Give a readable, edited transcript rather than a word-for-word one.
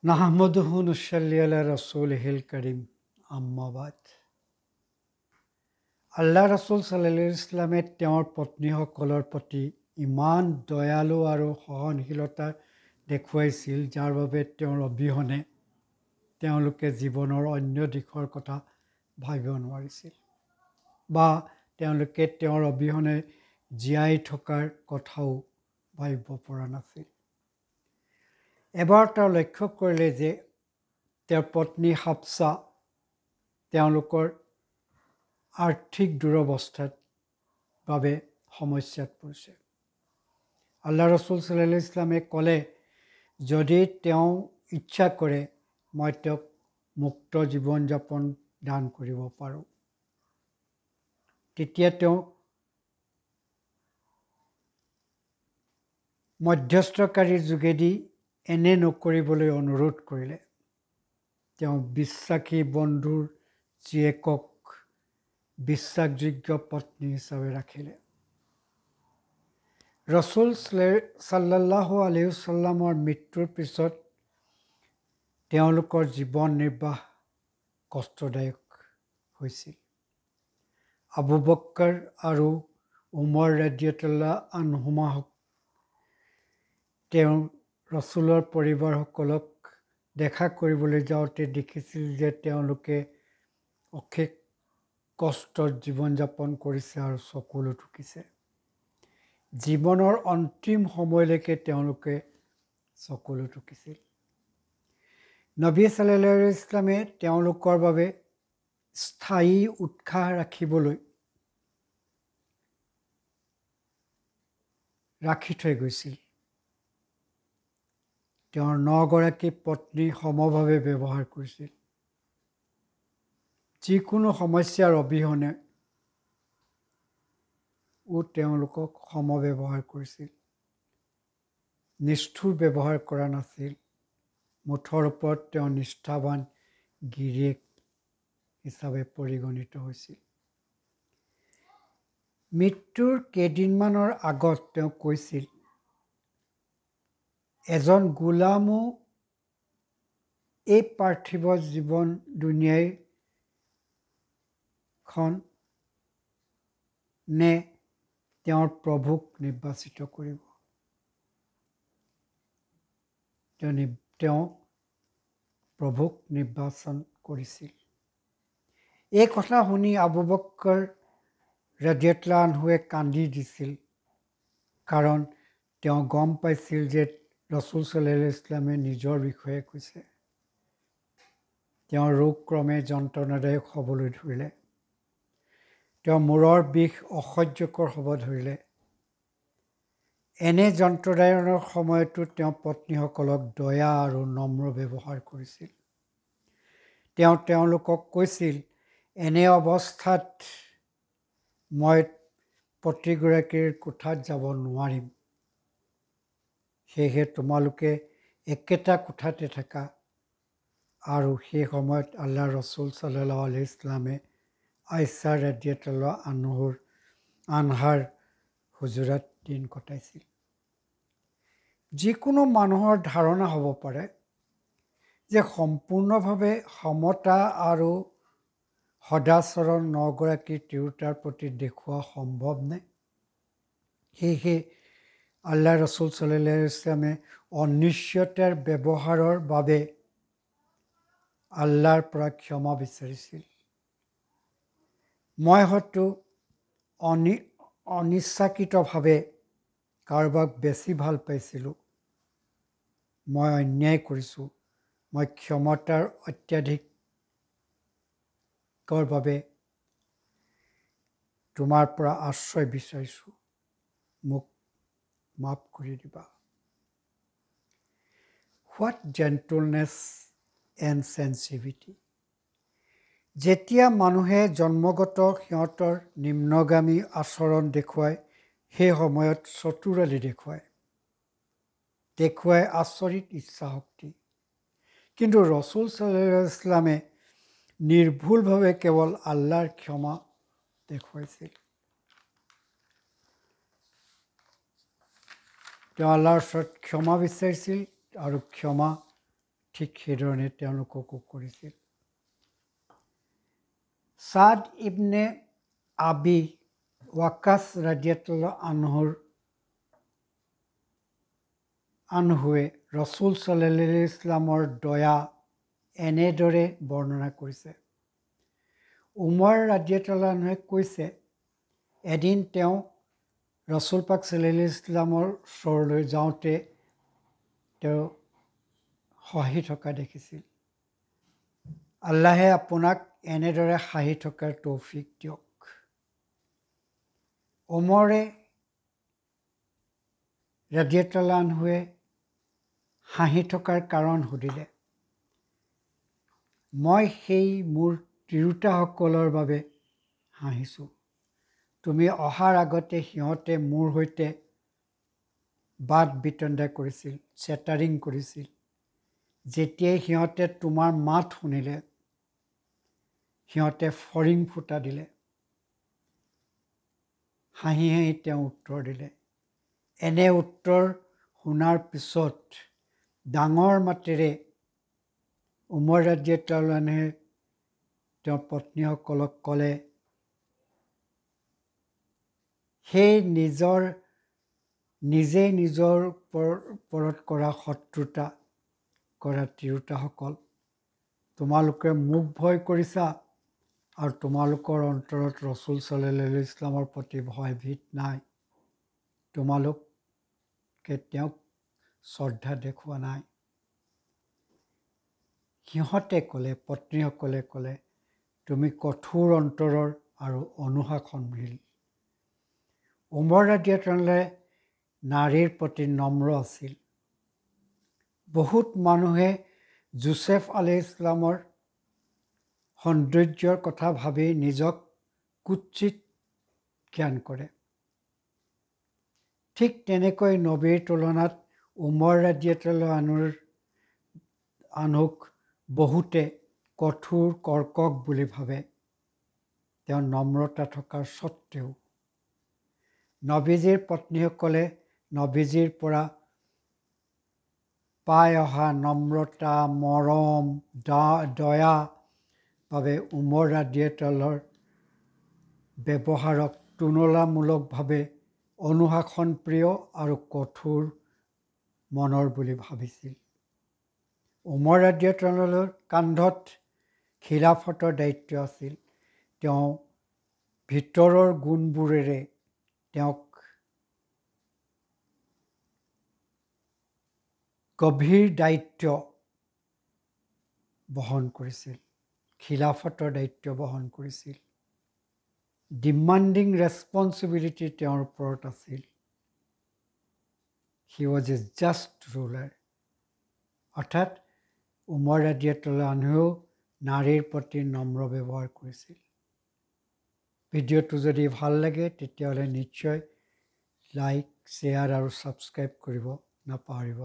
নাহমাদুহু নুসাল্লি আলা ৰাসূলিহিল কাৰীম আম্মা বাদ। আল্লাহ ৰাসূল সাল্লাল্লাহু আলাইহি ইছলামে তেওঁৰ পত্নীসকলৰ প্ৰতি ইমান দয়ালু আৰু সহনশীলতা দেখুৱাইছিল, যাৰ বাবে তেওঁৰ অবিহনে তেওঁলোকে জীৱনৰ অন্য দিশৰ কথা ভাবিব নোৱাৰিছিল বা তেওঁলোকে তেওঁৰ অবিহনে জীয়াই থকাৰ কথাও ভাবিব পৰা নাছিল। এবাৰ তেওঁ লক্ষ্য কৰিলে যে তেওঁৰ পত্নী হাফছা তেওঁলোকৰ আৰ্থিক দুৰৱস্থাৰ বাবে সমস্যাত পৰিছে। আল্লাহ ৰাসূল সাল্লাল্লাহু আলাইহি ইছলামে ক'লে, যদি তেওঁ ইচ্ছা কৰে মই তেওঁক মুক্ত জীৱন যাপন দান কৰিব পাৰোঁ। তেতিয়া তেওঁ মধ্যস্থকাৰীৰ যোগেদি এনে নকৰিবলৈ অনুৰোধ কৰিলে। তেওঁ বিশ্বাসী বন্ধুৰ জীয়েকক বিশ্বাসযোগ্য পত্নী হিচাপে ৰাখিলে। ৰাসূল সাল্লাল্লাহু আলাইহি ওয়াসাল্লামৰ মৃত্যুৰ পিছত তেওঁলোকৰ জীৱন নিৰ্বাহ কষ্টদায়ক হৈছিল। আবু বক্কৰ আৰু উমৰ ৰাদিয়াল্লাহু আনহুমা তেওঁ ৰাসূলৰ পৰিবাৰসকলক দেখা কৰিবলৈ যাওঁতে দেখিছিল যে তেওঁলোকে অশেষ কষ্টত জীৱন যাপন কৰিছে আৰু চকুলো টুকিছে। জীৱনৰ অন্তিম সময়লৈকে তেওঁলোকে চকুলো টুকিছিল। নবী সাল্লাল্লাহু আলাইহি ইছলামে তেওঁলোকৰ বাবে স্থায়ী উৎসাহ ৰাখি থৈ গৈছিল। তেওঁৰ 9গৰাকী পত্নী সমভাৱে ব্যৱহাৰ কৰিছিল। যিকোনো সমস্যাৰ অবিহনে তেওঁলোকক সমব্যৱহাৰ কৰিছিল। নিষ্ঠুৰ ব্যৱহাৰ কৰা নাছিল। মুঠৰ ওপৰত তেওঁ নিষ্ঠাৱান গিৰিয়েক হিচাপে পৰিগণিত হৈছিল। মৃত্যুৰ কেইদিনমানৰ আগত তেওঁ কৈছিল, এজন গোলামো এই পাৰ্থিৱ জীৱন দুনিয়াখন নে তেওঁৰ প্ৰভুক নিৰ্বাচিত কৰিব। তেওঁ প্ৰভুক নিৰ্বাচন কৰিছিল। এই কথা শুনি আবু বক্কৰ ৰাদিয়াল্লাহু আনহুৱে কান্দি দিছিল, কাৰণ তেওঁ গম পাইছিল যে ৰাসূল সাল্লাল্লাহু আলাইহি ইছলামে নিজৰ বিষয়ে কৈছে। তেওঁৰ ৰোগ ক্ৰমে যন্ত্ৰণাদায়ক হ'বলৈ ধৰিলে। তেওঁৰ মূৰৰ বিষ অসহ্যকৰ হ'ব ধৰিলে। এনে যন্ত্ৰণাদায়কৰ সময়তো তেওঁ পত্নীসকলক দয়া আৰু নম্ৰ ব্যৱহাৰ কৰিছিল। তেওঁ তেওঁলোকক কৈছিল, এনে অৱস্থাত মই প্ৰতিগৰাকীৰ কোঠাত যাব নোৱাৰিম। সেয়েহে তোমালোকে একেটা কোঠাতে থাকা। আৰু সেই সময়ত আল্লাহ ৰাসূল সাল্লাল্লাহু আলাইহি ইছলামে আয়েশা ৰাদিয়াল্লাহু আনহাৰ হুজুৰাত দিন কটাইছিল। যিকোনো মানুহৰ ধাৰণা হ'ব পাৰে যে সম্পূৰ্ণভাৱে সমতা আৰু সদাচৰণ 9গৰাকী তিৰোতাৰ প্ৰতি দেখুওৱা সম্ভৱনে? সেয়েহে আল্লাহ ৰাসূল সাল্লাল্লাহু আলাইহি ইছলামে অনিশ্চয়তাৰ ব্যৱহাৰৰ বাবে আল্লাহৰ পৰা ক্ষমা বিচাৰিছিল। মই হয়তো অনিচ্ছাকৃতভাৱে কাৰোবাক বেছি ভাল পাইছিলোঁ। মই অন্যায় কৰিছোঁ। মই ক্ষমতাৰ অত্যাধিকৰ বাবে তোমাৰ পৰা আশ্ৰয় বিচাৰিছোঁ। মোক মাফ কৰি দিবা। What gentleness and sensitivity. যেতিয়া মানুহে জন্মগত সিহঁতৰ নিম্নগামী আচৰণ দেখুৱায়, সেই সময়ত চতুৰালি দেখুৱাই আচৰিত ইচ্ছাশক্তি। কিন্তু ৰাসূল সাল্লাল্লাহু আলাইহি ইছলামে নিৰ্ভুলভাৱে কেৱল আল্লাহৰ ক্ষমা দেখুৱাইছিল। তেওঁ আল্লাহৰ ওচৰত ক্ষমা বিচাৰিছিল আৰু ক্ষমা ঠিক সেইধৰণে তেওঁলোককো কৰিছিল। ছাদ ইবনে আবি ৱাক্কাছ ৰাদিয়াল্লাহু আনহুৱে ৰসুল সাল্লাল্লাহু আলাইহি ইছলামৰ দয়া এনেদৰে বৰ্ণনা কৰিছে। উমৰ ৰাদিয়াল্লাহু আনহুৱে কৈছে, এদিন তেওঁ ৰসুল পাক সাল্লাল্লাহু আলাইহি ইছলামৰ ওচৰলৈ যাওঁতে তেওঁ হাঁহি থকা দেখিছিল। আল্লাহে আপোনাক এনেদৰে হাঁহি থকাৰ তৌফিক দিয়ক। উমৰে ৰাদিয়াল্লাহু আনহুৱে হাঁহি থকাৰ কাৰণ সুধিলে। মই সেই মোৰ তিৰোতাসকলৰ বাবে হাঁহিছোঁ। তুমি অহাৰ আগতে সিহঁতে মোৰ সৈতে বাদ বিতণ্ডা কৰিছিল, চেটাৰিং কৰিছিল। যেতিয়াই সিহঁতে তোমাৰ মাত শুনিলে, সিহঁতে ফৰিং ফুটা দিলে। হাঁহি হাঁহি তেওঁ উত্তৰ দিলে। এনে উত্তৰ শুনাৰ পিছত ডাঙৰ মাতেৰে উমৰ ৰাদিয়াল্লাহু আনহুৱে তেওঁৰ পত্নীসকলক ক'লে, সেই নিজেই নিজৰ ওপৰত কৰা শত্ৰুতা কৰা তিৰোতাসকল, তোমালোকে মোক ভয় কৰিছা আৰু তোমালোকৰ অন্তৰত ৰসুল সাল্লাল্লাহু আলাইহি ইছলামৰ প্ৰতি ভয়ভীত নাই। তোমালোকে তেওঁক শ্ৰদ্ধা দেখুওৱা নাই। সিহঁতে ক'লে, পত্নীসকলে ক'লে, তুমি কঠোৰ অন্তৰৰ আৰু অনুশাসনশীল। উমৰ ৰাদিয়াল্লাহু নাৰীৰ প্ৰতি নম্ৰ আছিল। বহুত মানুহে জোচেফ আলাইহিছ সালামৰ সৌন্দৰ্যৰ কথা ভাবি নিজক কুৎসিত জ্ঞান কৰে। ঠিক তেনেকৈ নবীৰ তুলনাত উমৰ ৰাদিয়াল্লাহু আনহুক বহুতে কঠোৰ কৰ্কশ বুলি ভাবে। তেওঁ নম্ৰতা থকাৰ স্বত্বেও নবীজীৰ পত্নীসকলে নবীজীৰ পৰা পাই অহা নম্ৰতা, মৰম, দয়া বাবে উমৰ ৰাদিয়াল্লাহুৰ ব্যৱহাৰক তুলনামূলকভাৱে অনুশাসনপ্ৰিয় আৰু কঠোৰ মনৰ বুলি ভাবিছিল। উমৰ ৰাদিয়াল্লাহুৰ কান্ধত খিলাফতৰ দায়িত্ব আছিল। তেওঁ ভিতৰৰ গুণবোৰেৰে তেওঁক গভীৰ দায়িত্ব বহন কৰিছিল, খিলাফতৰ দায়িত্ব বহন কৰিছিল। ডিমাণ্ডিং ৰেছপনচিবিলিটি তেওঁৰ ওপৰত আছিল। He was a just ruler. অৰ্থাৎ উমৰ ৰাদিয়াল্লাহু আনহুৱেও নাৰীৰ প্ৰতি নম্ৰ ব্যৱহাৰ কৰিছিল। ভিডিঅ'টো যদি ভাল লাগে তেতিয়াহ'লে নিশ্চয় লাইক, শ্বেয়াৰ আৰু ছাবস্ক্ৰাইব কৰিব নাপাহৰিব।